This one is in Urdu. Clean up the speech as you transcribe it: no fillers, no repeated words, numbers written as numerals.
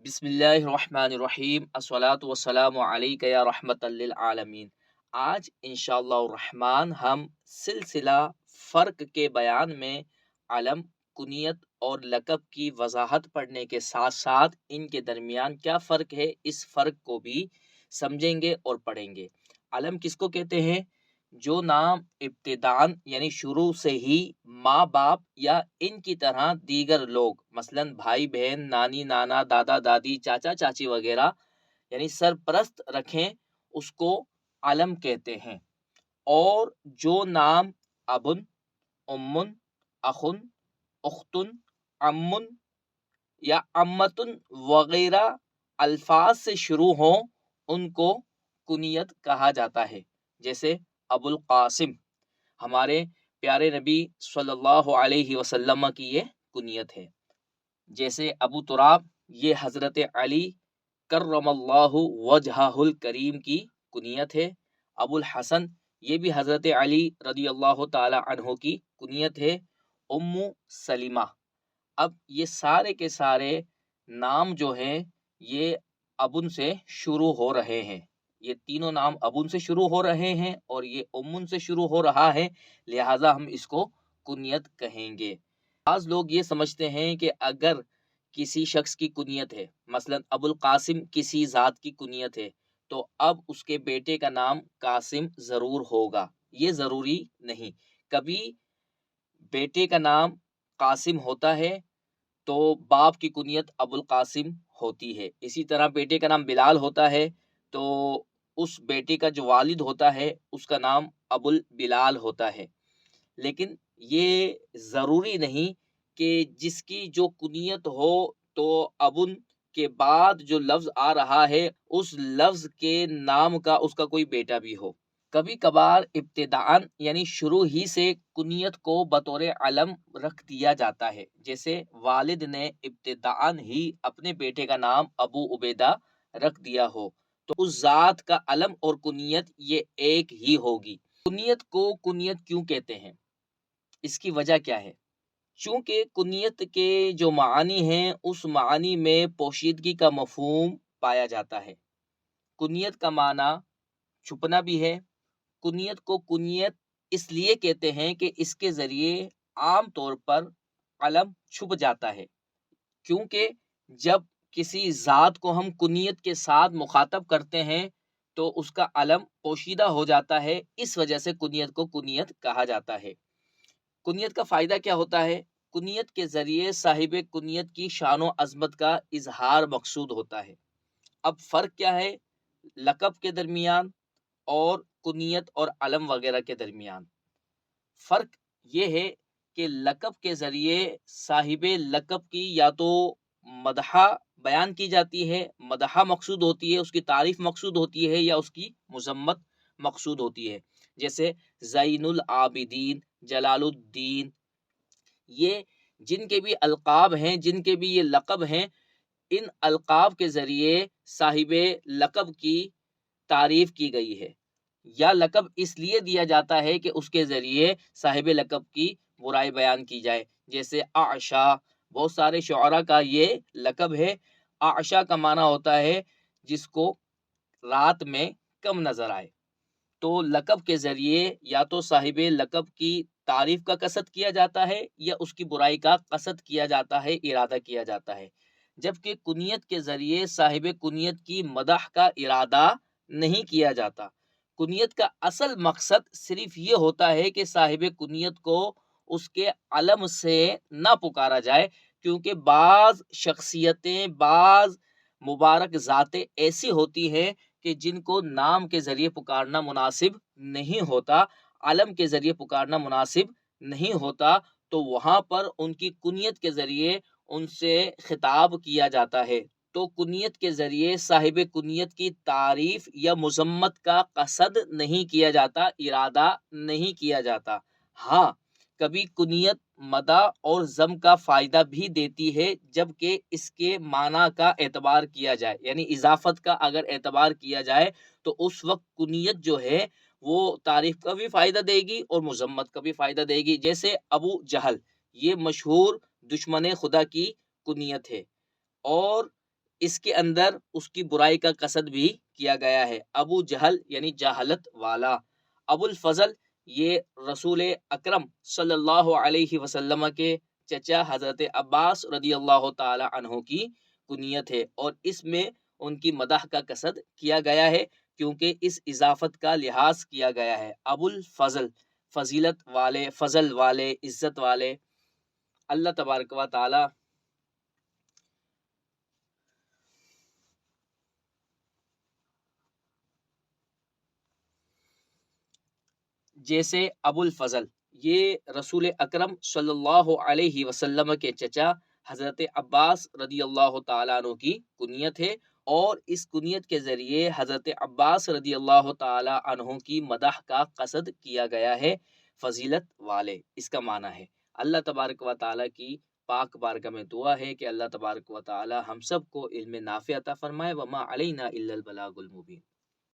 بسم اللہ الرحمن الرحیم الصلاۃ والسلام علیک یا رحمت للعالمین۔ آج انشاءاللہ الرحمن ہم سلسلہ فرق کے بیان میں علم، کنیت اور لقب کی وضاحت پڑھنے کے ساتھ ساتھ ان کے درمیان کیا فرق ہے اس فرق کو بھی سمجھیں گے اور پڑھیں گے۔ علم کس کو کہتے ہیں؟ جو نام ابتداءً یعنی شروع سے ہی ماں باپ یا ان کی طرح دیگر لوگ مثلاً بھائی بہن، نانی نانا، دادا دادی، چاچا چاچی وغیرہ یعنی سرپرست رکھیں اس کو علم کہتے ہیں۔ اور جو نام ابن، امن، اخن، اختن، امن یا امتن وغیرہ الفاظ سے شروع ہوں ان کو کنیت کہا جاتا ہے۔ جیسے ابو القاسم ہمارے پیارے نبی صلی اللہ علیہ وسلم کی یہ کنیت ہے۔ جیسے ابو تراب یہ حضرت علی کرم اللہ وجہہ الکریم کی کنیت ہے۔ ابو الحسن یہ بھی حضرت علی رضی اللہ تعالی عنہ کی کنیت ہے۔ ام سلیمہ، اب یہ سارے کے سارے نام جو ہیں یہ ابن سے شروع ہو رہے ہیں، یہ تینوں نام ابن سے شروع ہو رہے ہیں اور یہ امن سے شروع ہو رہا ہے، لہٰذا ہم اس کو کنیت کہیں گے۔ بعض لوگ یہ سمجھتے ہیں کہ اگر کسی شخص کی کنیت ہے، مثلا ابو القاسم کسی ذات کی کنیت ہے، تو اب اس کے بیٹے کا نام قاسم ضرور ہوگا۔ یہ ضروری نہیں، کبھی بیٹے کا نام قاسم ہوتا ہے تو باپ کی کنیت ابو القاسم ہوتی ہے۔ اسی طرح بیٹے کا نام بلال ہوتا ہے تو اس بیٹے کا جو والد ہوتا ہے اس کا نام ابو البلال ہوتا ہے۔ لیکن یہ ضروری نہیں کہ جس کی جو کنیت ہو تو ابن کے بعد جو لفظ آ رہا ہے اس لفظ کے نام کا اس کا کوئی بیٹا بھی ہو۔ کبھی کبھار ابتداءً یعنی شروع ہی سے کنیت کو بطور علم رکھ دیا جاتا ہے، جیسے والد نے ابتداءً ہی اپنے بیٹے کا نام ابو عبیدہ رکھ دیا ہو تو اس ذات کا علم اور کنیت یہ ایک ہی ہوگی۔ کنیت کو کنیت کیوں کہتے ہیں؟ اس کی وجہ کیا ہے؟ چونکہ کنیت کے جو معانی ہیں اس معانی میں پوشیدگی کا مفہوم پایا جاتا ہے۔ کنیت کا معنی چھپنا بھی ہے۔ کنیت کو کنیت اس لیے کہتے ہیں کہ اس کے ذریعے عام طور پر علم چھپ جاتا ہے، کیونکہ جب کسی ذات کو ہم کنیت کے ساتھ مخاطب کرتے ہیں تو اس کا علم پوشیدہ ہو جاتا ہے، اس وجہ سے کنیت کو کنیت کہا جاتا ہے۔ کنیت کا فائدہ کیا ہوتا ہے؟ کنیت کے ذریعے صاحب کنیت کی شان و عظمت کا اظہار مقصود ہوتا ہے۔ اب فرق کیا ہے لقب کے درمیان اور کنیت اور علم وغیرہ کے درمیان؟ فرق یہ ہے کہ لقب کے ذریعے صاحب لقب کی یا تو مدحہ بیان کی جاتی ہے، مدحہ مقصود ہوتی ہے، اس کی تعریف مقصود ہوتی ہے، یا اس کی مذمت مقصود ہوتی ہے۔ جیسے زین العابدین، جلال الدین، یہ جن کے بھی القاب ہیں، جن کے بھی یہ لقب ہیں، ان القاب کے ذریعے صاحب لقب کی تعریف کی گئی ہے، یا لقب اس لیے دیا جاتا ہے کہ اس کے ذریعے صاحب لقب کی برائی بیان کی جائے۔ جیسے اعشا، بہت سارے شعراء کا یہ لقب ہے۔ اعشا کا معنی ہوتا ہے جس کو رات میں کم نظر آئے۔ تو لقب کے ذریعے یا تو صاحب لقب کی تعریف کا قصد کیا جاتا ہے یا اس کی برائی کا قصد کیا جاتا ہے، ارادہ کیا جاتا ہے، جبکہ کنیت کے ذریعے صاحب کنیت کی مدح کا ارادہ نہیں کیا جاتا۔ کنیت کا اصل مقصد صرف یہ ہوتا ہے کہ صاحب کنیت کو اس کے علم سے نہ پکارا جائے، کیونکہ بعض شخصیتیں، بعض مبارک ذاتیں ایسی ہوتی ہیں کہ جن کو نام کے ذریعے پکارنا مناسب نہیں ہوتا، علم کے ذریعے پکارنا مناسب نہیں ہوتا، تو وہاں پر ان کی کنیت کے ذریعے ان سے خطاب کیا جاتا ہے۔ تو کنیت کے ذریعے صاحب کنیت کی تعریف یا مذمت کا قصد نہیں کیا جاتا، ارادہ نہیں کیا جاتا۔ ہاں، کبھی کنیت مدح اور ذم کا فائدہ بھی دیتی ہے، جبکہ اس کے معنی کا اعتبار کیا جائے، یعنی اضافت کا اگر اعتبار کیا جائے تو اس وقت کنیت جو ہے وہ تعریف کا بھی فائدہ دے گی اور مذمت کا بھی فائدہ دے گی۔ جیسے ابو جہل، یہ مشہور دشمن خدا کی کنیت ہے، اور اس کے اندر اس کی برائی کا قصد بھی کیا گیا ہے۔ ابو جہل یعنی جہالت والا، ابو الفضل یہ رسول اکرم صلی اللہ علیہ وسلم کے چچا حضرت عباس رضی اللہ تعالی عنہ کی کنیت ہے، اور اس میں ان کی مدح کا قصد کیا گیا ہے کیونکہ اس اضافت کا لحاظ کیا گیا ہے۔ ابو الفضل فضیلت والے، فضل والے، عزت والے۔ اللہ تبارک و تعالی جیسے ابو الفضل یہ رسول اکرم صلی اللہ علیہ وسلم کے چچا حضرت عباس رضی اللہ تعالیٰ عنہ کی کنیت ہے، اور اس کنیت کے ذریعے حضرت عباس رضی اللہ تعالیٰ عنہ کی مدح کا قصد کیا گیا ہے، فضیلت والے اس کا معنی ہے۔ اللہ تبارک و تعالیٰ کی پاک بارگاہ میں دعا ہے کہ اللہ تبارک و تعالیٰ ہم سب کو علم نافع عطا فرمائے۔ وما علینا الا البلاغ المبین۔